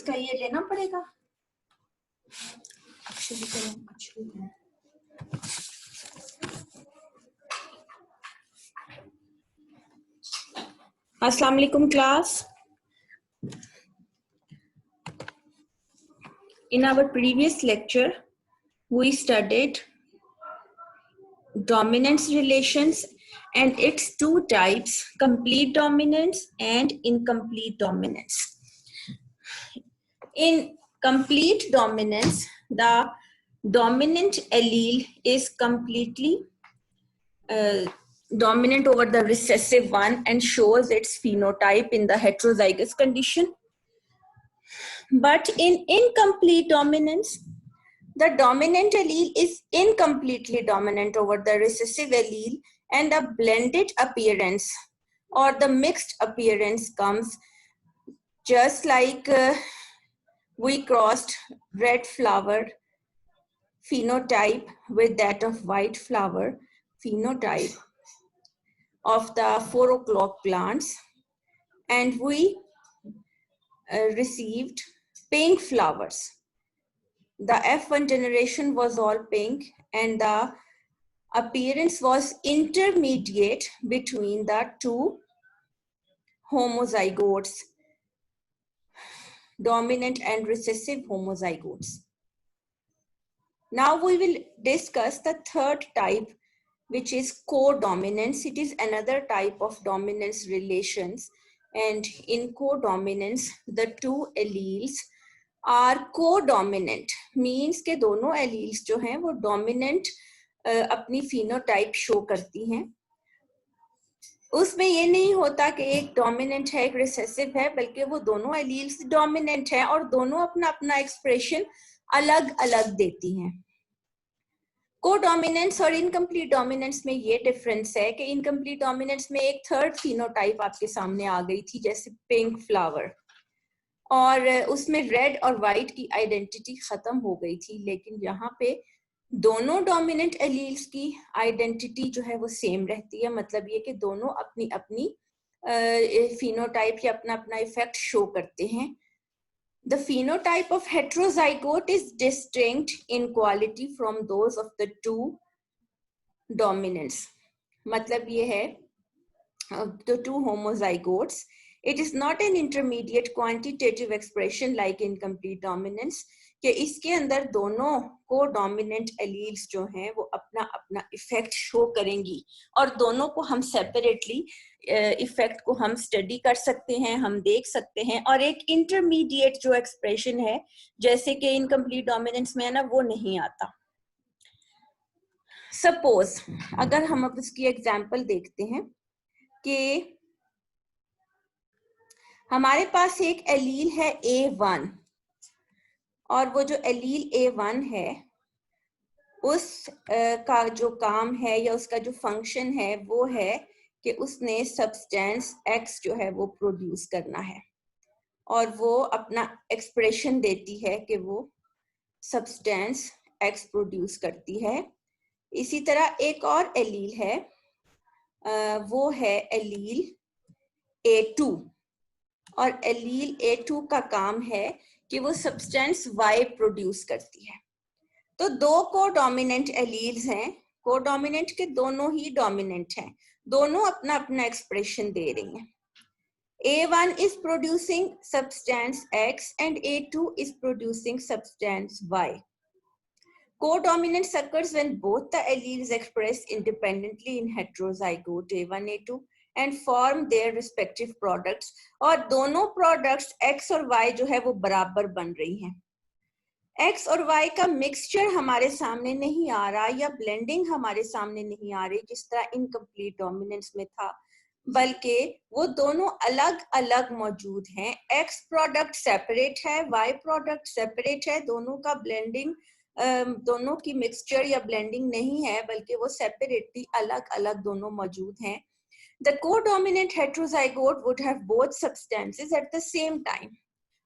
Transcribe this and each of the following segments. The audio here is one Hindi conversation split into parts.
इसका ये लेना पड़ेगा। अस्सलाम वालेकुम class. In our previous lecture, we studied dominance relations and its two types, complete dominance and incomplete dominance. In complete dominance, the dominant allele is completely dominant over the recessive one and shows its phenotype in the heterozygous condition. But in incomplete dominance, the dominant allele is incompletely dominant over the recessive allele, and a blended appearance or the mixed appearance comes just like we crossed red flower phenotype with that of white flower phenotype of the 4 o'clock plants, and we received pink flowers. The F1 generation was all pink, and the appearance was intermediate between the two homozygotes, dominant and recessive homozygotes. Now we will discuss the third type, which is codominance. It is another type of dominance relations, and in codominance, the two alleles are co-dominant, means के दोनों alleles जो हैं वो dominant अपनी phenotype show करती हैं. उसमें ये नहीं होता कि एक dominant है एक recessive है, बल्कि वो दोनों alleles dominant हैं और दोनों अपना अपना expression अलग अलग देती हैं. Co-dominance और incomplete dominance में ये difference है कि incomplete dominance में एक third phenotype आपके सामने आ गई थी, जैसे pink flower, और उसमें रेड और वाइट की आइडेंटिटी खत्म हो गई थी. लेकिन यहाँ पे दोनों डोमिनेंट एलील्स की आइडेंटिटी जो है वो सेम रहती है. मतलब ये कि दोनों अपनी अपनी फिनोटाइप या अपना अपना इफेक्ट शो करते हैं. The phenotype of heterozygote is distinct in quality from those of the two dominants. मतलब ये है the two homozygotes. It is not an intermediate quantitative expression like incomplete dominance, कि इसके अंदर दोनों co-dominant alleles जो हैं वो अपना अपना इफेक्ट शो करेंगी और दोनों को हम सेपरेटली इफेक्ट को हम स्टडी कर सकते हैं, हम देख सकते हैं. और एक इंटरमीडिएट जो एक्सप्रेशन है जैसे कि इनकम्प्लीट डोमिनेंस में है ना, वो नहीं आता. सपोज अगर हम अब इसकी एग्जांपल देखते हैं कि हमारे पास एक एलील है A1, और वो जो एलील A1 है उस का जो काम है या उसका जो फंक्शन है वो है कि उसने सब्सटेंस X जो है वो प्रोड्यूस करना है, और वो अपना एक्सप्रेशन देती है कि वो सब्सटेंस X प्रोड्यूस करती है. इसी तरह एक और एलील है, वो है एलील A2, और एलील A2 का काम है कि वो सब्सटेंस Y प्रोड्यूस करती है. तो दो को-डोमिनेंट एलील्स हैं. को-डोमिनेंट के दोनों ही डोमिनेंट हैं, दोनों अपना अपना एक्सप्रेशन दे रही हैं. A1 is producing substance X and A2 is producing substance Y. Co-dominance occurs when both the alleles express independently in heterozygote A1, A2 and form their respective products, और दोनों products X और Y जो है वो बराबर बन रही हैं. X और Y का मिक्सचर हमारे सामने नहीं आ रहा या ब्लेंडिंग हमारे सामने नहीं आ रही जिस तरह इनकम्प्लीट डोमिनेंस में था, बल्कि वो दोनों अलग अलग मौजूद हैं. X प्रोडक्ट सेपरेट है, Y प्रोडक्ट सेपरेट है. दोनों का ब्लेंडिंग, दोनों की मिक्सचर या ब्लेंडिंग नहीं है, बल्कि वो सेपरेटली अलग अलग दोनों मौजूद हैं. The co-dominant heterozygote would have both substances at the same time.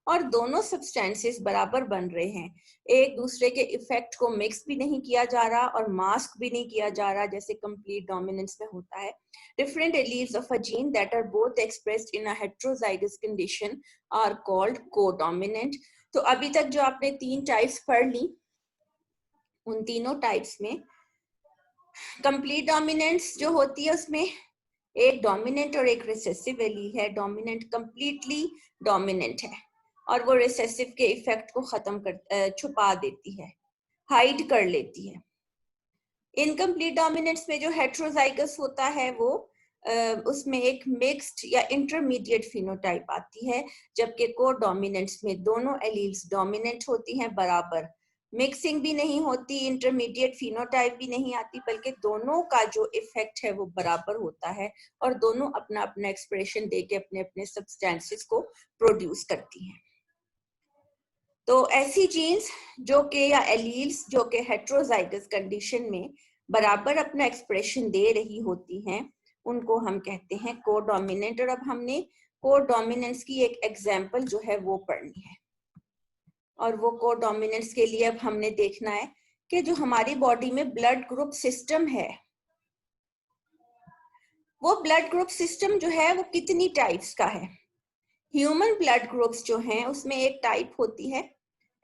और दोनों सब्सटेंसेस बराबर बन रहे हैं, एक दूसरे के इफेक्ट को मिक्स भी नहीं किया जा रहा और मास्क भी नहीं किया जा रहा जैसे कंप्लीट डोमिनेंस में होता है. Different alleles of a gene that are both expressed in a heterozygous condition are called codominant. तो अभी तक जो आपने 3 टाइप्स पढ़ ली, उन तीनों टाइप्स में कंप्लीट डोमिनेंस जो होती है उसमें एक डोमिनेंट और एक रिसेसिव एलील है. डोमिनेंट कंप्लीटली डोमिनेंट है और वो रिसेसिव के इफेक्ट को खत्म कर छुपा देती है, हाइड कर लेती है. इनकम्प्लीट डोमिनेंस में जो हेटेरोजाइगस होता है वो उसमें एक मिक्स्ड या इंटरमीडिएट फिनोटाइप आती है, जबकि कोडोमिनेंट्स में दोनों एलील्स डोमिनेंट होती हैं बराबर, मिक्सिंग भी नहीं होती, इंटरमीडिएट फिनोटाइप भी नहीं आती, बल्कि दोनों का जो इफेक्ट है वो बराबर होता है और दोनों अपना अपना एक्सप्रेशन देके अपने अपने सब्सटेंसेस को प्रोड्यूस करती हैं. तो ऐसी जीन्स जो कि या एलील्स जो कि हेटेरोजाइगस कंडीशन में बराबर अपना एक्सप्रेशन दे रही होती हैं, उनको हम कहते हैं कोडोमिनेंट. और अब हमने कोडोमिनेंस की एक एग्जांपल जो है वो पढ़नी है, और वो कोडोमिनेंस के लिए अब हमने देखना है कि जो हमारी बॉडी में ब्लड ग्रुप सिस्टम है, वो ब्लड ग्रुप सिस्टम जो है वो कितनी टाइप्स का है. ह्यूमन ब्लड ग्रुप्स जो हैं उसमें एक टाइप होती है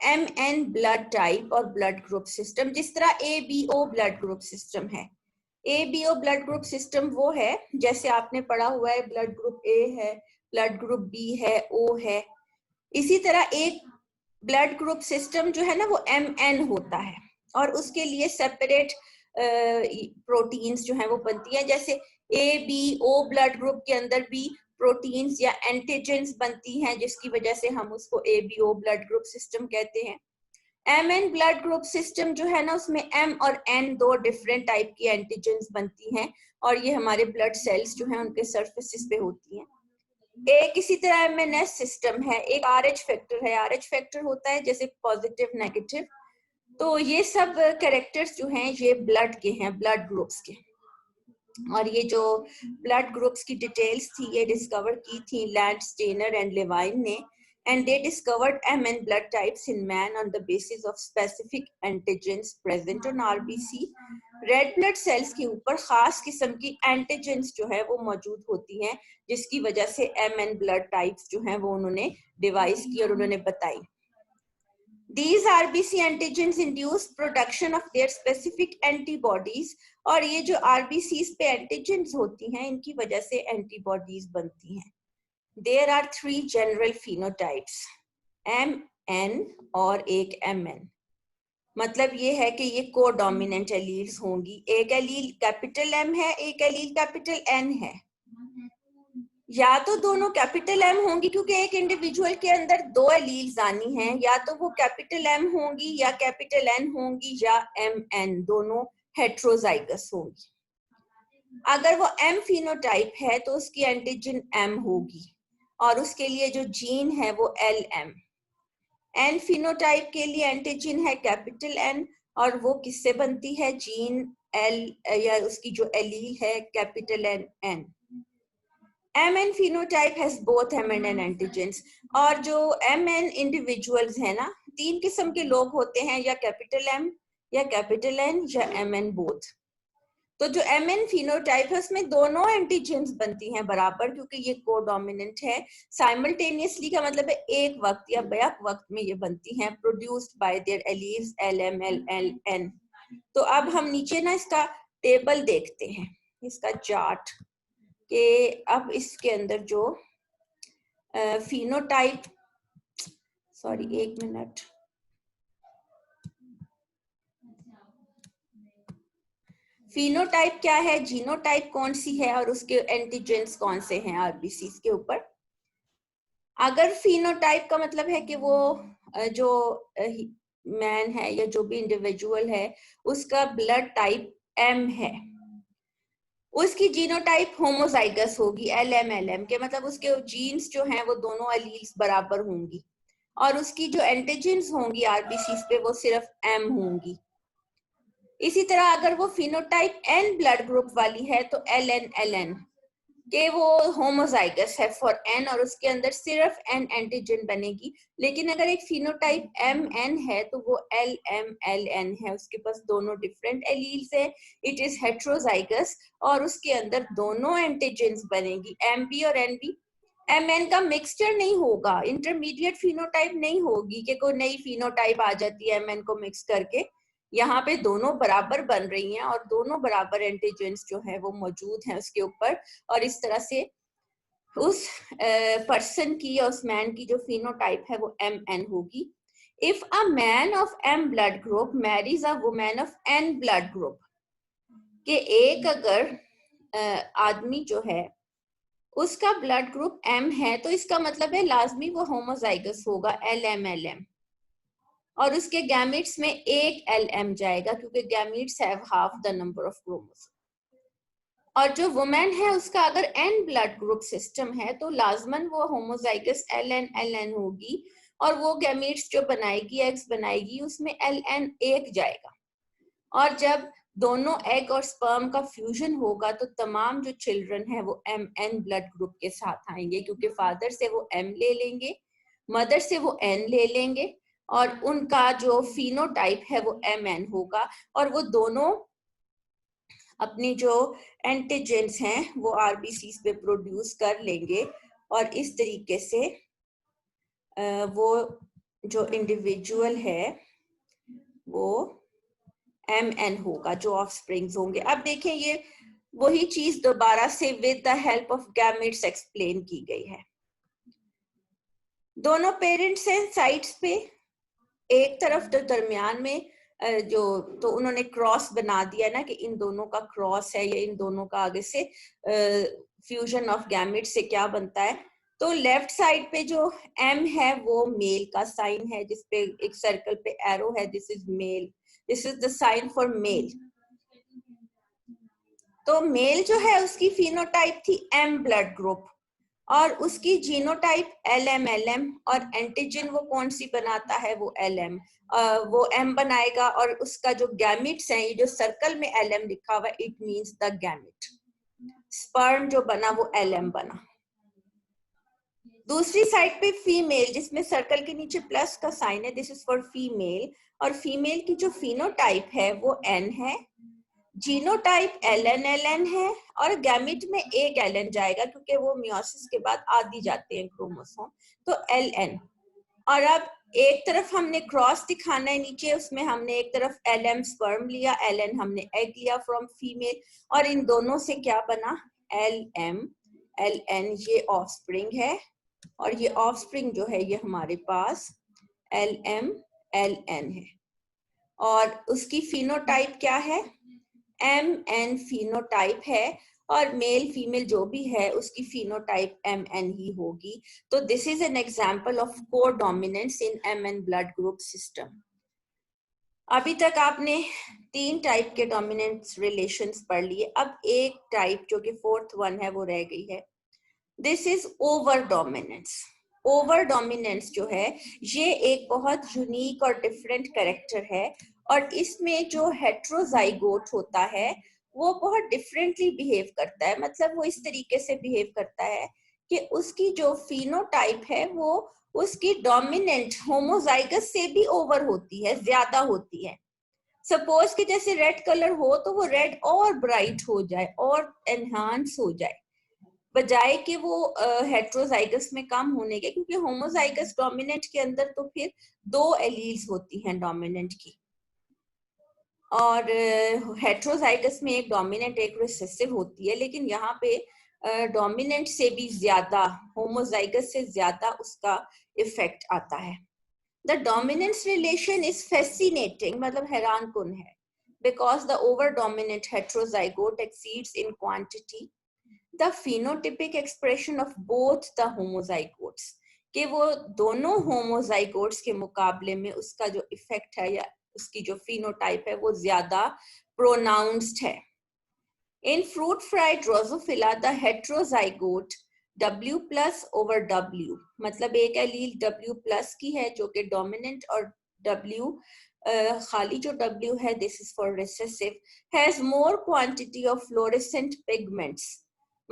MN ब्लड टाइप और ब्लड ग्रुप सिस्टम, जिस तरह ABO ब्लड ग्रुप सिस्टम है. ABO ब्लड ग्रुप सिस्टम वो है जैसे आपने पढ़ा हुआ है ब्लड ग्रुप A है, ब्लड ग्रुप B है, O है. इसी तरह एक ब्लड ग्रुप सिस्टम जो है ना वो MN होता है और उसके लिए सेपरेट प्रोटीन्स जो है वो बनती है. जैसे ABO ब्लड ग्रुप के अंदर भी प्रोटीन्स या एंटीजेंस बनती हैं, जिसकी वजह से हम उसको ABO ब्लड ग्रुप सिस्टम कहते हैं. MN ब्लड ग्रुप सिस्टम जो है ना उसमें M और N दो डिफरेंट टाइप की एंटीजेंस बनती हैं और ये हमारे ब्लड सेल्स जो हैं उनके सरफेसेस पे होती हैं. एक इसी तरह MNS सिस्टम है, एक RH फैक्टर है. RH फैक्टर होता है जैसे पॉजिटिव नेगेटिव. तो ये सब कैरेक्टर्स जो हैं ये ब्लड के हैं, ब्लड ग्रुप्स के. और ये जो ब्लड ग्रुप्स की डिटेल्स थी ये डिस्कवर की थी लैंड, स्टेनर एंड लेवाइन ने, and they discovered MN blood types in man on the basis of specific antigens present on RBC. Red blood cells के ऊपर खास किस्म की एंटीजेंस जो है वो मौजूद होती हैं, जिसकी वजह से MN ब्लड टाइप्स जो हैं वो उन्होंने डिवाइस की और उन्होंने बताई. These RBC antigens induce production of their specific antibodies. और ये जो RBCs पे एंटीजेंस होती हैं इनकी वजह से एंटीबॉडीज बनती हैं. There are 3 general phenotypes, MN और एक MN. मतलब ये है कि ये कोडोमिनेंट एलील्स होंगी. एक एलील कैपिटल M है, एक एलील कैपिटल N है. या तो दोनों कैपिटल M होंगी क्योंकि एक इंडिविजुअल के अंदर 2 एलील्स आनी हैं, या तो वो कैपिटल M होंगी या कैपिटल N होंगी या MN, दोनों हेटेरोजाइगस होंगी. अगर वो M फिनोटाइप है तो उसकी एंटीजन M होगी और उसके लिए जो जीन है वो LM. N फिनोटाइप के लिए एंटीजन है कैपिटल N और वो किससे बनती है, जीन L या उसकी जो एलील है capital N. MN phenotype has both MN antigens. और जो MN individuals है ना, 3 किस्म के लोग होते हैं, या कैपिटल M या कैपिटल N या MN both. तो जो MN phenotype है उसमें दोनों एंटीजेंस बनती हैं बराबर क्योंकि ये कोडोमिनेंट है. साइमल्टेनियसली का मतलब है एक वक्त या बैक वक्त में ये बनती हैं, produced by there alleles LM LN. तो अब हम नीचे ना इसका टेबल देखते हैं, इसका चार्ट, कि अब इसके अंदर जो फिनोटाइप, सॉरी एक मिनट, फिनोटाइप क्या है, जीनोटाइप कौन सी है और उसके एंटीजेंस कौन से हैं आरबीसीज के ऊपर. अगर फिनोटाइप का मतलब है कि वो जो मैन है या जो भी इंडिविजुअल है उसका ब्लड टाइप M है, उसकी जीनोटाइप होमोजाइगस होगी LM LM के, मतलब उसके जीन्स जो हैं वो दोनों एलील्स बराबर होंगी और उसकी जो एंटीजेंस होंगी आरबीसीज पे वो सिर्फ M होंगी. इसी तरह अगर वो फिनोटाइप N ब्लड ग्रुप वाली है तो LN LN, कि वो होमोजाइगस है फॉर एन और उसके अंदर सिर्फ एन एंटीजन बनेगी। लेकिन अगर एक फिनोटाइप एम एन है तो वो एल एम एल एन है, उसके पास दोनों डिफरेंट एलील्स है, इट इज हेट्रोजाइगस और उसके अंदर दोनों एंटीजन्स बनेगी, एम बी और एन बी। एम एन का मिक्सचर नहीं होगा, इंटरमीडिएट फिनोटाइप नहीं होगी कि कोई नई फिनोटाइप आ जाती है एम एन को मिक्स करके। यहाँ पे दोनों बराबर बन रही हैं और दोनों बराबर एंटीजेंस जो है वो मौजूद हैं उसके ऊपर, और इस तरह से उस पर्सन की या उस मैन की जो फिनोटाइप है वो एम एन होगी। If a man of M blood group marries a women of N blood group, के एक अगर आदमी जो है उसका ब्लड ग्रुप एम है तो इसका मतलब है लाजमी वो होमोजाइगस होगा एल एम एल एम, और उसके गैमेट्स में एक एल एम जाएगा क्योंकि gametes have half the number of chromosome. और जो वुमेन है उसका अगर एन ब्लड ग्रुप सिस्टम है तो लाजमन वो होमोजाइगस एल एन होगी, और वो गैमेट्स जो बनाएगी एग्स बनाएगी उसमें एल एन एक जाएगा। और जब दोनों एग और स्पर्म का फ्यूजन होगा तो तमाम जो चिल्ड्रन है वो एम एन ब्लड ग्रुप के साथ आएंगे, क्योंकि फादर से वो एम ले लेंगे, मदर से वो एन ले लेंगे, और उनका जो फिनोटाइप है वो एम एन होगा, और वो दोनों अपनी जो एंटीजेंस हैं वो आरबीसी पे प्रोड्यूस कर लेंगे, और इस तरीके से वो जो इंडिविजुअल है वो एम एन होगा, जो ऑफ स्प्रिंग्स होंगे। अब देखें ये वही चीज दोबारा से with the help of gametes explain की गई है। दोनों पेरेंट्स हैं साइड्स पे, एक तरफ तो दरमियान में जो तो उन्होंने क्रॉस बना दिया ना कि इन दोनों का क्रॉस है या इन दोनों का आगे से फ्यूजन ऑफ गैमेट से क्या बनता है। तो लेफ्ट साइड पे जो एम है वो मेल का साइन है, जिसपे एक सर्कल पे एरो है, this is male, this is the sign for male. तो मेल जो है उसकी फिनोटाइप थी एम ब्लड ग्रुप और उसकी जीनोटाइप एल एम, और एंटीजन वो कौन सी बनाता है वो एल एम, वो एम बनाएगा, और उसका जो गैमिट्स हैं, ये जो सर्कल में एल एम लिखा हुआ it means the gamete, sperm जो बना वो एल एम बना। दूसरी साइड पे फीमेल जिसमें सर्कल के नीचे प्लस का साइन है, दिस इज फॉर फीमेल, और फीमेल की जो फिनोटाइप है वो एन है, जीनोटाइप एल एन है, और गैमिट में एक एल एन जाएगा क्योंकि वो मियोसिस के बाद आदि जाते हैं क्रोमोसोम, तो एल एन। और अब एक तरफ हमने क्रॉस दिखाना है नीचे, उसमें हमने एक तरफ एल एम स्पर्म लिया, एल एन हमने एग लिया फ्रॉम फीमेल, और इन दोनों से क्या बना एल एम एल एन, ये ऑफस्प्रिंग है, और ये ऑफस्प्रिंग जो है ये हमारे पास एल एम एल एन है, और उसकी फिनोटाइप क्या है एम एन फिनोटाइप है, और मेल फीमेल जो भी है उसकी फिनोटाइप एम एन ही होगी। तो this is an example of codominance in M N blood group system. अभी तक आपने 3 टाइप के डोमिनेंस रिलेशंस पढ़ लिए, अब एक टाइप जो कि 4th वन है वो रह गई है, this is over dominance. Over dominance जो है ये एक बहुत यूनिक और डिफरेंट कैरेक्टर है, और इसमें जो हेट्रोजाइगोट होता है वो बहुत डिफरेंटली बिहेव करता है। मतलब वो इस तरीके से बिहेव करता है कि उसकी जो फिनोटाइप है वो उसकी डोमिनेंट होमोजाइगस से भी ओवर होती है, ज्यादा होती है। सपोज कि जैसे रेड कलर हो तो वो रेड और ब्राइट हो जाए और एनहांस हो जाए, बजाय कि वो हेट्रोजाइगस में कम होने के, क्योंकि होमोजाइगस डोमिनेंट के अंदर तो फिर 2 एलील्स होती हैं डोमिनेंट की, और हेट्रोजाइगस में एक डोमिनेंट एक रिसेसिव होती है, लेकिन यहाँ पे डोमिनेंट से भी ज्यादा, होमोजाइगस से ज्यादा उसका इफेक्ट आता है। The dominance relation is fascinating, मतलब हैरान कुन है, because the over dominant heterozygote exceeds in quantity the phenotypic expression of both the homozygotes, कि वो दोनों होमोजाइगोट्स के मुकाबले में उसका जो इफेक्ट है या उसकी जो फिनोटाइप है वो ज्यादा प्रोनाउंस्ड है। In fruit fry Drosophila the heterozygote W plus over W, मतलब एक एलील W प्लस की है जो कि डोमिनेंट, और W खाली जो W है this is for recessive, has more quantity of fluorescent pigments,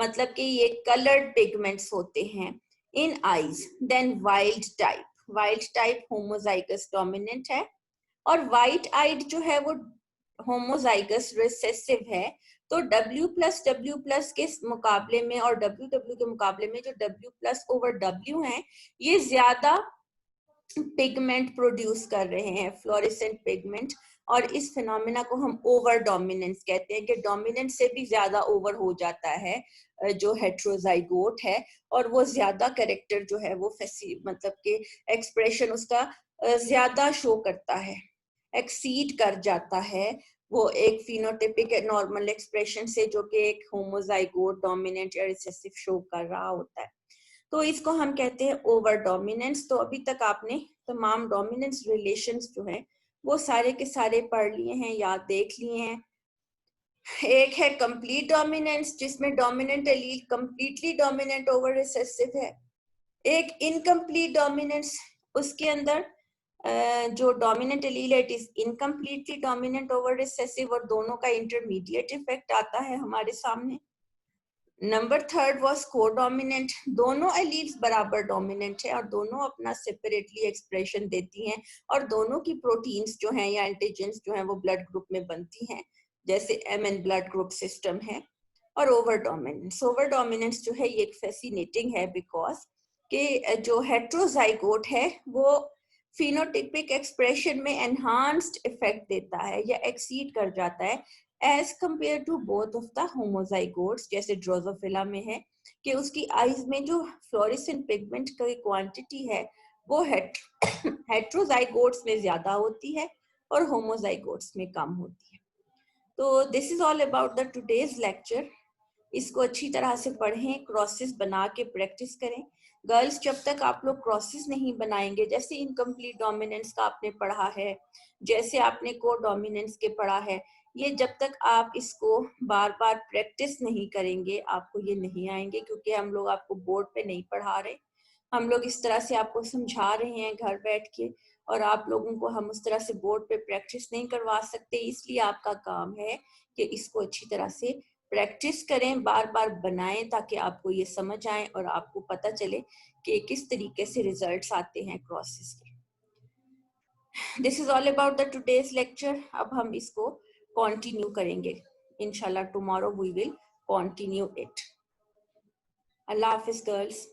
मतलब कि ये कलर्ड पिगमेंट्स होते हैं in eyes. Then wild type homozygous dominant है, और वाइट आइड जो है वो होमोजाइगस रिसेसिव है। तो W+W+ के मुकाबले में और WW के मुकाबले में जो W+/W है ये ज्यादा पिगमेंट प्रोड्यूस कर रहे हैं, फ्लोरेसेंट पिगमेंट। और इस फिनोमिना को हम ओवर डोमिनेंस कहते हैं कि डोमिनेंट से भी ज्यादा ओवर हो जाता है जो हेट्रोजाइगोट है, और वो ज्यादा कैरेक्टर जो है वो मतलब कि एक्सप्रेशन उसका ज्यादा शो करता है, एक्सीड कर जाता है वो एक फिनोटिपिक नॉर्मल एक्सप्रेशन से, जो कि एक होमोजाइगोट डोमिनेंट या रिसेसिव शो कर रहा होता है। तो इसको हम कहते हैं ओवर डोमिनेंस। तो अभी तक आपने तमाम डोमिनेंस रिलेशंस जो हैं वो सारे के सारे पढ़ लिए हैं, याद देख लिए हैं। एक है कंप्लीट डोमिनेंस जिसमें dominant allele completely dominant over recessive है। एक इनकम्प्लीट डोमिनेंस, उसके अंदर जो डोमिनेंट एलील है it is incompletely dominant over recessive, और दोनों का इंटरमीडिएट इफेक्ट आता है हमारे सामने। नंबर थर्ड वाज कोडोमिनेंट, दोनों एलील्स बराबर डोमिनेंट है और दोनों अपना सेपरेटली एक्सप्रेशन देती हैं, और दोनों की प्रोटीन्स जो हैं या एंटीजेंस जो हैं वो ब्लड ग्रुप में बनती हैं, जैसे MN ब्लड ग्रुप सिस्टम है। और ओवर डोमिनेंस जो है ये एक फैसिनेटिंग है, बिकॉज कि जो हेट्रोजाइगोट है वो फिनोटिपिक एक्सप्रेशन में एनहांस्ड इफेक्ट देता है या एक्सीड कर जाता है as compare to both of the homozygotes, जैसे ड्रोसोफिला में है कि उसकी आईज में जो फ्लोरेसेंट पिगमेंट की क्वांटिटी है वो हेट्रोजाइगोट्स में ज्यादा होती है और होमोजाइगोट्स में कम होती है। तो this is all about the today's lecture. इसको अच्छी तरह से पढ़ें, क्रॉसेस बना के प्रैक्टिस करें। गर्ल्स, जब तक आप लोग क्रॉसेस नहीं बनाएंगे, जैसे इनकम्प्लीट डोमिनेंस का आपने पढ़ा है, जैसे आपने को डोमिनेंस के पढ़ा है, ये जब तक आप इसको बार बार प्रैक्टिस नहीं करेंगे आपको ये नहीं आएंगे, क्योंकि हम लोग आपको बोर्ड पे नहीं पढ़ा रहे, हम लोग इस तरह से आपको समझा रहे हैं घर बैठ के, और आप लोगों को हम उस तरह से बोर्ड पे प्रैक्टिस नहीं करवा सकते। इसलिए आपका काम है कि इसको अच्छी तरह से प्रैक्टिस करें, बार बार बनाएं, ताकि आपको ये समझ आए और आपको पता चले कि किस तरीके से रिजल्ट्स आते हैं क्रॉसेस के। This is all about the today's lecture. अब हम इसको कंटिन्यू करेंगे इंशाल्लाह, tomorrow we will continue it. अल्लाह हाफिज गर्ल्स।